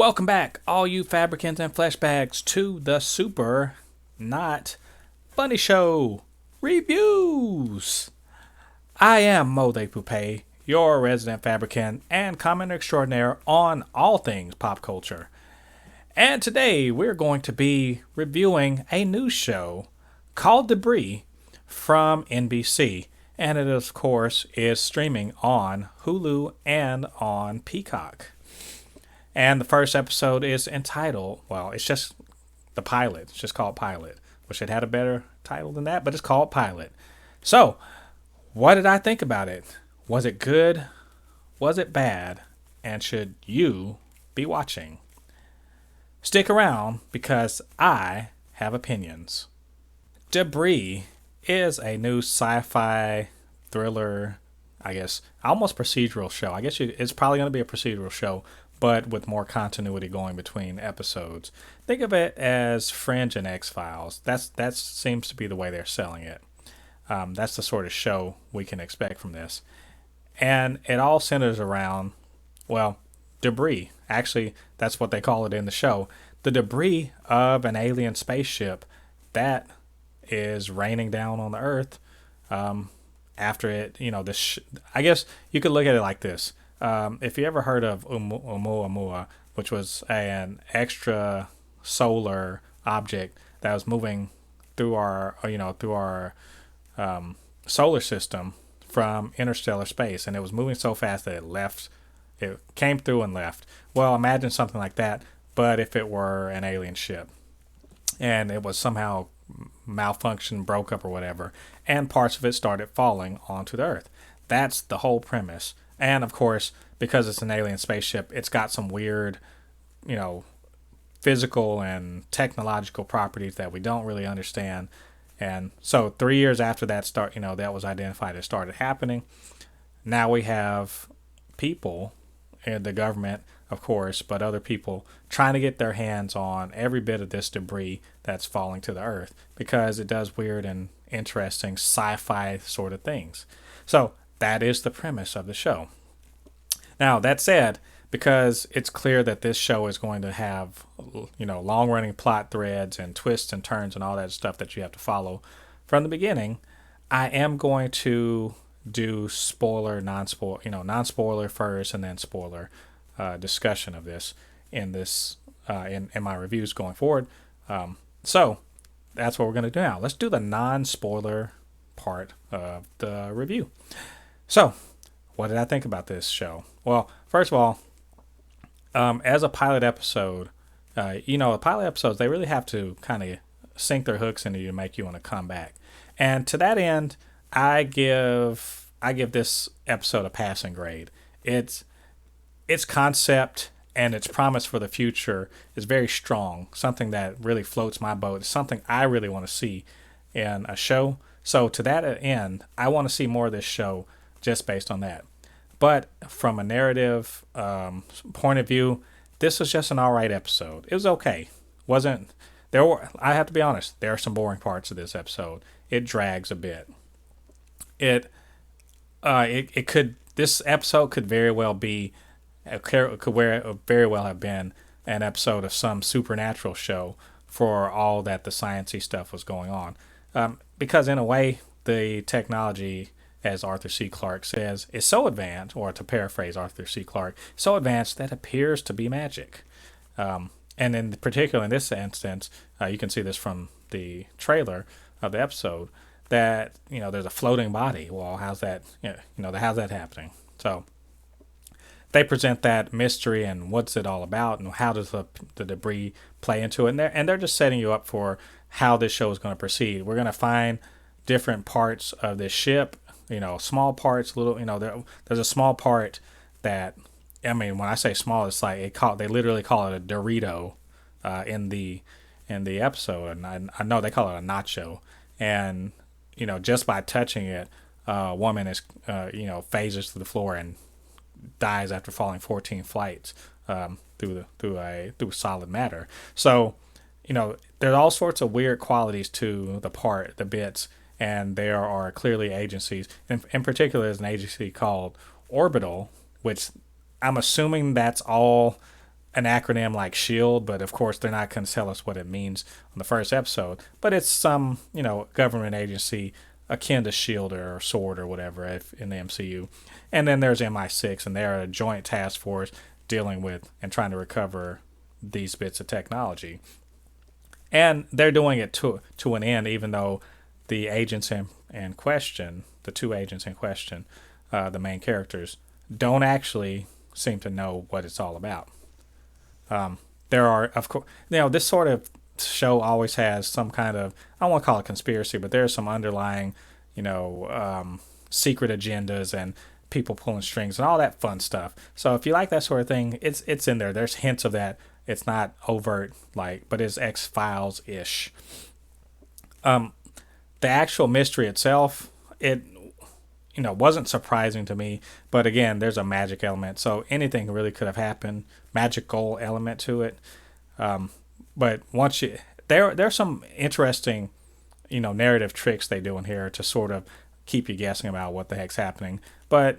Welcome back, all you Fabricans and Fleshbags, to the Super Not Funny Show Reviews. I am Jen Thépuppét, your resident Fabricant and commenter extraordinaire on all things pop culture. And today we're going to be reviewing a new show called Debris from NBC. And it, of course, is streaming on Hulu and on Peacock. And the first episode is entitled, well, it's just the pilot. It's just called Pilot. Wish it had a better title than that, but it's called Pilot. So, what did I think about it? Was it good? Was it bad? And should you be watching? Stick around because I have opinions. Debris is a new sci-fi thriller, I guess, almost procedural show. I guess it's probably going to be a procedural show, but with more continuity going between episodes. Think of it as Fringe and X-Files. That seems to be the way they're selling it. That's the sort of show we can expect from this. And it all centers around, well, debris. Actually, that's what they call it in the show. The debris of an alien spaceship that is raining down on the Earth after it, I guess you could look at it like this. If you ever heard of Oumuamua, which was an extra solar object that was moving through our solar system from interstellar space, and it was moving so fast that it came through and left. Well, imagine something like that, but if it were an alien ship, and it was somehow malfunctioned, broke up or whatever, and parts of it started falling onto the Earth. That's the whole premise. And of course, because it's an alien spaceship, it's got some weird, physical and technological properties that we don't really understand. And so 3 years after that that was identified, it started happening. Now we have people and the government, of course, but other people trying to get their hands on every bit of this debris that's falling to the Earth because it does weird and interesting sci-fi sort of things. So that is the premise of the show. Now, that said, because it's clear that this show is going to have, long-running plot threads and twists and turns and all that stuff that you have to follow from the beginning, I am going to do non-spoiler first and then spoiler discussion of this in my reviews going forward. So that's what we're going to do now. Let's do the non-spoiler part of the review. So, what did I think about this show? Well, first of all, as a pilot episode, pilot episodes, they really have to kind of sink their hooks into you to make you want to come back. And to that end, I give this episode a passing grade. Its concept and its promise for the future is very strong, something that really floats my boat. It's something I really want to see in a show. So to that end, I want to see more of this show just based on that. But from a narrative point of view, this was just an all right episode. It was okay. I have to be honest, there are some boring parts of this episode. It drags a bit. This episode could very well be, could very well have been an episode of some supernatural show for all that the sciencey stuff was going on. Because in a way, the technology, as Arthur C. Clarke says, is so advanced, or to paraphrase Arthur C. Clarke, so advanced that it appears to be magic. And in particular, in this instance, you can see this from the trailer of the episode, that, there's a floating body. Well, how's that, how's that happening? So they present that mystery and what's it all about and how does the debris play into it. And they're just setting you up for how this show is going to proceed. We're going to find different parts of this ship, small parts, there's a small part that, when I say small, it's like they literally call it a Dorito in the episode. And I know they call it a nacho. And, just by touching it, a woman is, phases to the floor and dies after falling 14 flights through solid matter. So, there's all sorts of weird qualities to the bits, and there are clearly agencies. In particular, there's an agency called Orbital, which I'm assuming that's all an acronym like SHIELD, but of course they're not going to tell us what it means on the first episode. But it's some, government agency akin to SHIELD or SWORD or whatever in the MCU. And then there's MI6, and they're a joint task force dealing with and trying to recover these bits of technology. And they're doing it to an end, even though the agents in question, the two agents in question, the main characters, don't actually seem to know what it's all about. There are, of course, this sort of show always has some kind of, I don't want to call it conspiracy, but there's some underlying, secret agendas and people pulling strings and all that fun stuff. So if you like that sort of thing, it's in there. There's hints of that. It's not overt, but it's X-Files-ish. The actual mystery itself, it wasn't surprising to me, but again, there's a magic element, so anything really could have happened. Magical element to it. But once there's some interesting, narrative tricks they do in here to sort of keep you guessing about what the heck's happening. But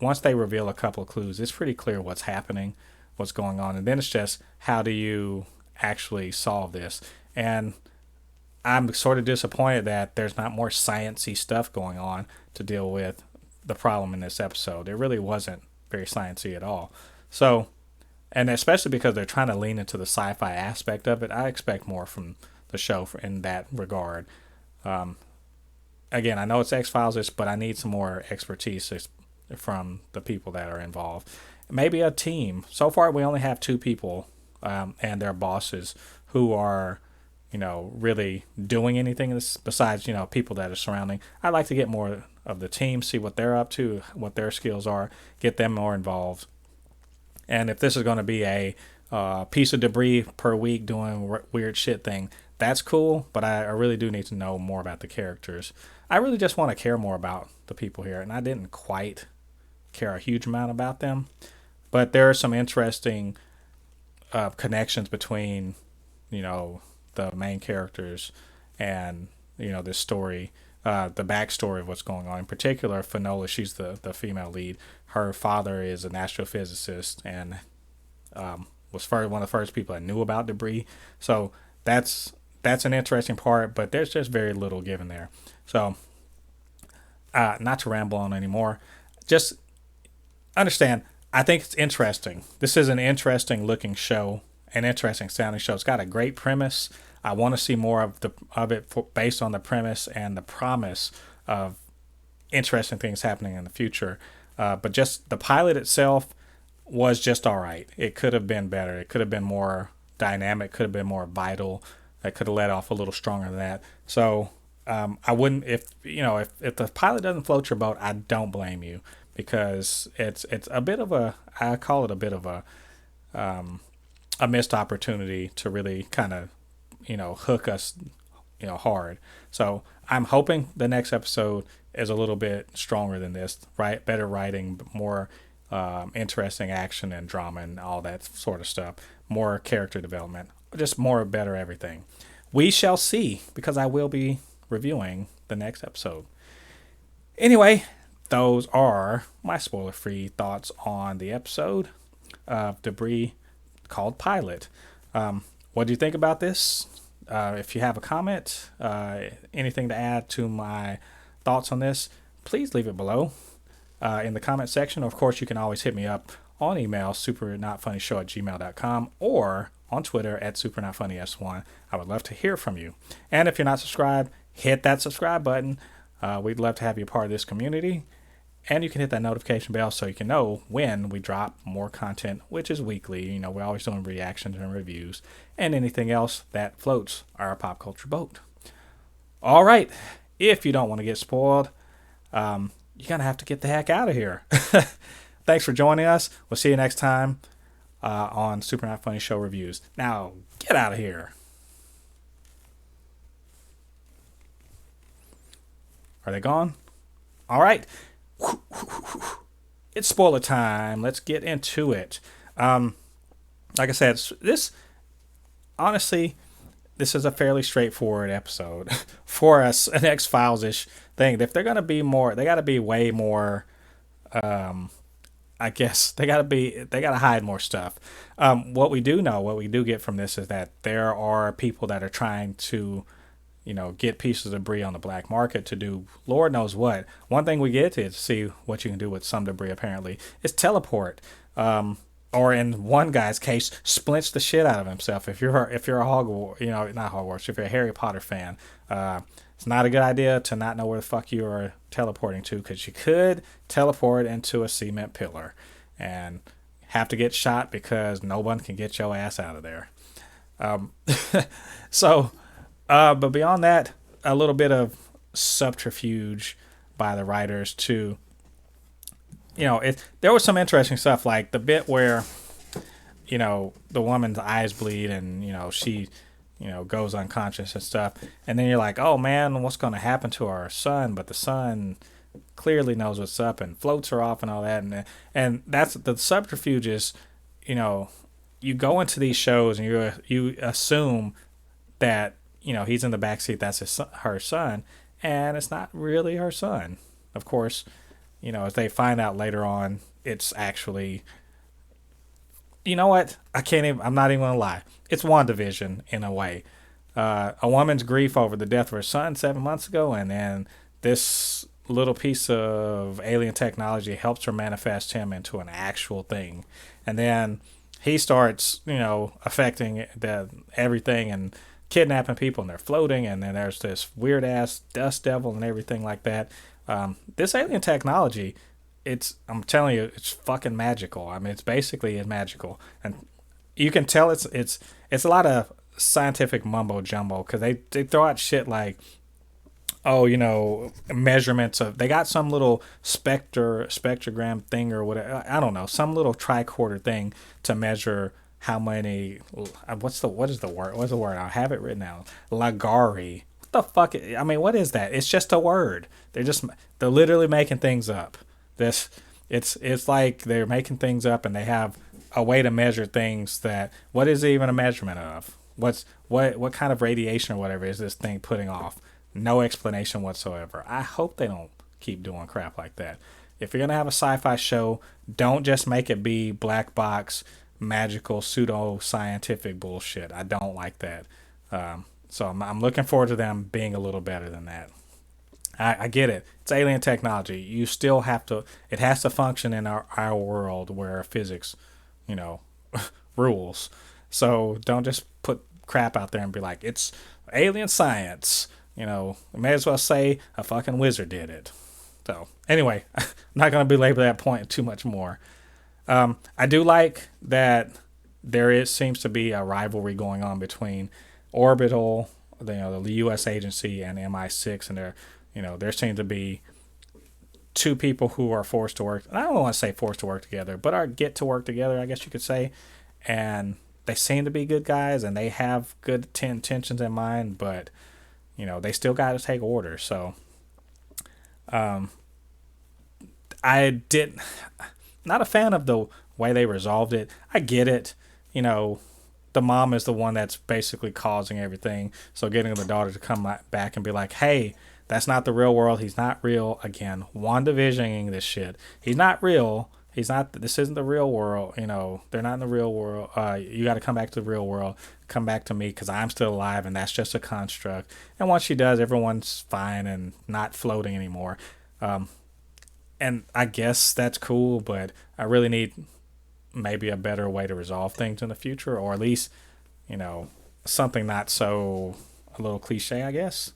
once they reveal a couple of clues, it's pretty clear what's happening, what's going on, and then it's just how do you actually solve this. And I'm sort of disappointed that there's not more sciencey stuff going on to deal with the problem in this episode. It really wasn't very sciencey at all. So, and especially because they're trying to lean into the sci-fi aspect of it, I expect more from the show in that regard. Again, I know it's X-Files, but I need some more expertise from the people that are involved. Maybe a team. So far, we only have two people and their bosses who are really doing anything besides, people that are surrounding. I'd like to get more of the team, see what they're up to, what their skills are, get them more involved. And if this is going to be a piece of debris per week doing weird shit thing, that's cool, but I really do need to know more about the characters. I really just want to care more about the people here, and I didn't quite care a huge amount about them. But there are some interesting connections between, the main characters and this story, the backstory of what's going on. In particular, Finola, she's the female lead. Her father is an astrophysicist and was one of the first people that knew about debris. So that's an interesting part, but there's just very little given there. So not to ramble on anymore, just understand, I think it's interesting. This is an interesting looking show, an interesting sounding show. It's got a great premise. I want to see more of it based on the premise and the promise of interesting things happening in the future. But just the pilot itself was just all right. It could have been better. It could have been more dynamic. Could have been more vital. It could have let off a little stronger than that. So I wouldn't, if the pilot doesn't float your boat, I don't blame you, because it's a bit of I call it a bit of a missed opportunity to really kind of hook us hard. So I'm hoping the next episode is a little bit stronger than this, right? Better writing, more interesting action and drama and all that sort of stuff, more character development, just better everything. We shall see, because I will be reviewing the next episode. Anyway, those are my spoiler-free thoughts on the episode of Debris called Pilot. What do you think about this? If you have a comment, anything to add to my thoughts on this, please leave it below in the comment section. Of course, you can always hit me up on email, supernotfunnyshow@gmail.com, or on Twitter @supernotfunnys1. I would love to hear from you. And if you're not subscribed, hit that subscribe button. We'd love to have you a part of this community. And you can hit that notification bell so you can know when we drop more content, which is weekly. We're always doing reactions and reviews and anything else that floats our pop culture boat. All right. If you don't want to get spoiled, you're going to have to get the heck out of here. Thanks for joining us. We'll see you next time on Super Not Funny Show Reviews. Now, get out of here. Are they gone? All right. It's spoiler time. Let's get into it. Like I said, honestly, this is a fairly straightforward episode for us, an X-Files-ish thing. If they're going to be more, they got to be way more I guess they gotta hide more stuff. What we do know, what we do get from this is that there are people that are trying to, get pieces of debris on the black market to do Lord knows what. One thing we get to see what you can do with some debris apparently is teleport. Or in one guy's case, splinch the shit out of himself. If you're a Hogwarts, not Hogwarts, if you're a Harry Potter fan, it's not a good idea to not know where the fuck you are teleporting to, because you could teleport into a cement pillar and have to get shot because no one can get your ass out of there. Um, so, but beyond that, a little bit of subterfuge by the writers to, there was some interesting stuff, like the bit where, the woman's eyes bleed and, she, goes unconscious and stuff. And then you're like, oh man, what's going to happen to our son? But the son clearly knows what's up and floats her off and all that. And that's the subterfuge is, you go into these shows and you assume that, he's in the backseat, that's her son. And it's not really her son. Of course, as they find out later on, it's actually, you know what? I'm not even going to lie. It's WandaVision in a way. A woman's grief over the death of her son 7 months ago, and then this little piece of alien technology helps her manifest him into an actual thing. And then he starts, affecting everything and kidnapping people, and they're floating, and then there's this weird ass dust devil and everything like that. This alien technology, I'm telling you, it's fucking magical. I mean, it's basically magical, and you can tell it's a lot of scientific mumbo jumbo, because they throw out shit like, measurements of, they got some little spectrogram thing or whatever, I don't know, some little tricorder thing to measure how many, what is the word? I have it written out. Lagari. What the fuck? I mean, what is that? It's just a word. They're literally making things up. It's like they're making things up, and they have a way to measure things that, what is it even a measurement of? What kind of radiation or whatever is this thing putting off? No explanation whatsoever. I hope they don't keep doing crap like that. If you're gonna have a sci-fi show, don't just make it be black box, magical, pseudo scientific bullshit. I don't like that. So I'm looking forward to them being a little better than that. I get it. It's alien technology. You still have to. It has to function in our world where physics, rules. So don't just put crap out there and be like, it's alien science. May as well say a fucking wizard did it. So anyway, I'm not going to belabor that point too much more. I do like that seems to be a rivalry going on between Orbital, the U.S. agency, and MI6, and there seem to be two people who are forced to work. I don't want to say forced to work together, but get to work together, I guess you could say. And they seem to be good guys, and they have good intentions in mind, but they still got to take orders. So, not a fan of the way they resolved it. I get it. The mom is the one that's basically causing everything. So getting the daughter to come back and be like, hey, that's not the real world. He's not real. Again, WandaVisioning this shit. He's not real. This isn't the real world. They're not in the real world. You got to come back to the real world. Come back to me, because I'm still alive, and that's just a construct. And once she does, everyone's fine and not floating anymore. And I guess that's cool, but I really need maybe a better way to resolve things in the future, or at least, something not so a little cliche, I guess.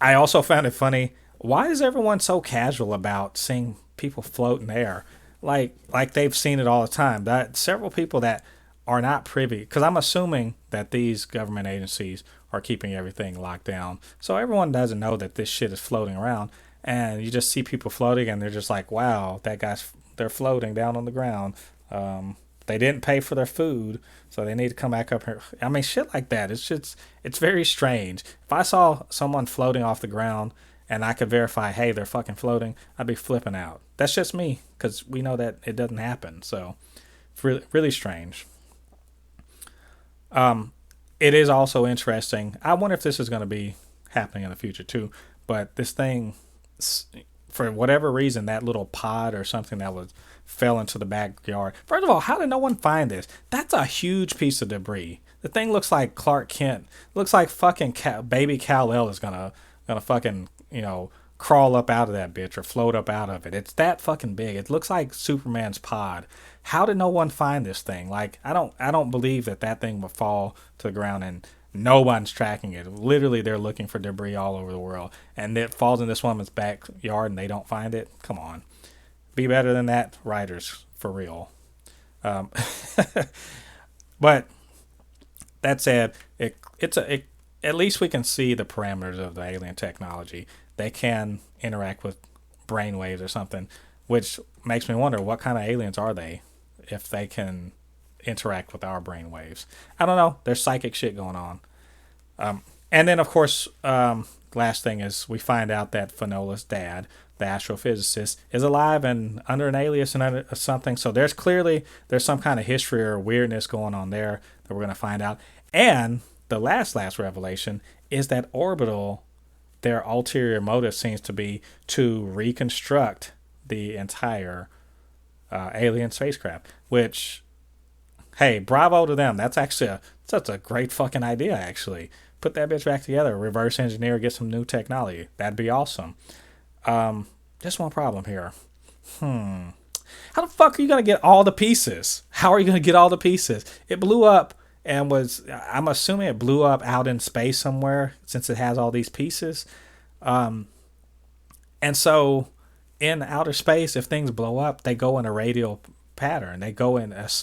I also found it funny. Why is everyone so casual about seeing people float in the air? Like they've seen it all the time. That several people that are not privy, because I'm assuming that these government agencies are keeping everything locked down, so everyone doesn't know that this shit is floating around. And you just see people floating, and they're just like, wow, they're floating down on the ground. They didn't pay for their food, so they need to come back up here. I mean, shit like that. It's very strange. If I saw someone floating off the ground and I could verify, hey, they're fucking floating, I'd be flipping out. That's just me, because we know that it doesn't happen. So it's really, really strange. It is also interesting. I wonder if this is going to be happening in the future too. But this thing, for whatever reason, that little pod or something that was fell into the backyard. First of all, how did no one find this? That's a huge piece of debris. The thing looks like Clark Kent. Looks like fucking baby Kal-El is gonna fucking, crawl up out of that bitch or float up out of it. It's that fucking big. It looks like Superman's pod. How did no one find this thing? Like, I don't believe that thing would fall to the ground and no one's tracking it. Literally, they're looking for debris all over the world, and it falls in this woman's backyard and they don't find it. Come on, be better than that, writers, for real. But that said, at least we can see the parameters of the alien technology. They can interact with brainwaves or something, which makes me wonder what kind of aliens are they if they can interact with our brainwaves. I don't know. There's psychic shit going on. And then, of course, last thing is we find out that Finola's dad, the astrophysicist, is alive and under an alias and under something. So there's some kind of history or weirdness going on there that we're going to find out. And the last revelation is that Orbital, their ulterior motive seems to be to reconstruct the entire alien spacecraft, which, hey, bravo to them. That's actually such a great fucking idea, actually. Put that bitch back together, reverse engineer, get some new technology. That'd be awesome. Just one problem here. How the fuck are you going to get all the pieces? How are you going to get all the pieces? It blew up and I'm assuming it blew up out in space somewhere since it has all these pieces. And so in outer space, if things blow up, they go in a radial pattern. They go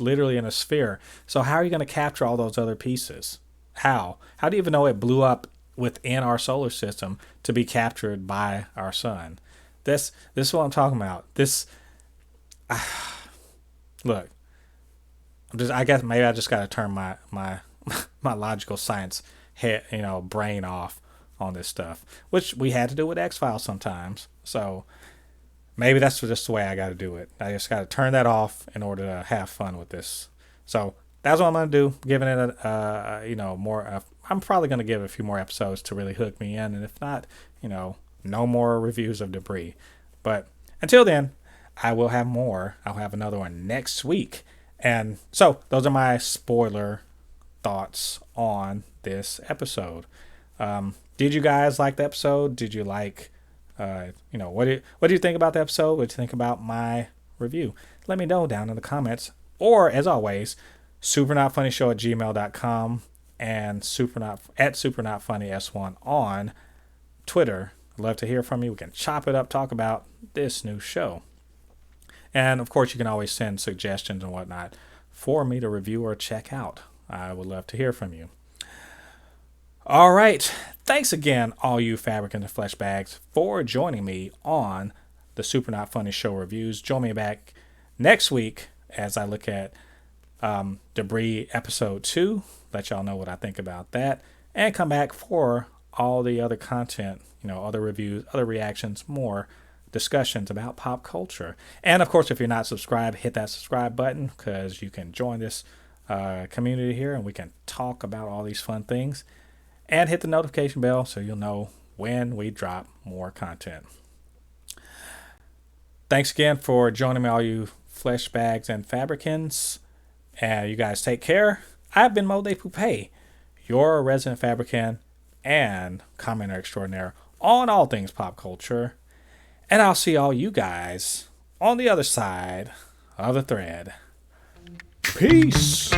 literally in a sphere. So how are you going to capture all those other pieces? How do you even know it blew up within our solar system to be captured by our sun? This is what I'm talking about. Look, I guess maybe I just got to turn my logical science brain off on this stuff, which we had to do with X-Files sometimes. So maybe that's just the way I got to do it. I just got to turn that off in order to have fun with this. So that's what I'm going to do. Giving it more. I'm probably going to give it a few more episodes to really hook me in, and if not, no more reviews of debris. But until then, I will have more. I'll have another one next week. And so those are my spoiler thoughts on this episode. Did you guys like the episode? Did you like, what do you think about the episode? What do you think about my review? Let me know down in the comments. Or, as always, supernotfunnyshow@gmail.com and supernotfunnys1 on Twitter. I'd love to hear from you. We can chop it up, talk about this new show. And, of course, you can always send suggestions and whatnot for me to review or check out. I would love to hear from you. All right. Thanks again, all you Fabricans and Fleshbags, for joining me on the Super Not Funny Show reviews. Join me back next week as I look at Debris Episode 2. Let y'all know what I think about that. And come back for all the other content, other reviews, other reactions, more discussions about pop culture. And, of course, if you're not subscribed, hit that subscribe button because you can join this community here and we can talk about all these fun things. And hit the notification bell so you'll know when we drop more content. Thanks again for joining me, all you Fleshbags and Fabricans. And you guys take care. I've been Mo Thépuppét, your resident Fabricant and commenter extraordinaire on all things pop culture. And I'll see all you guys on the other side of the thread. Peace.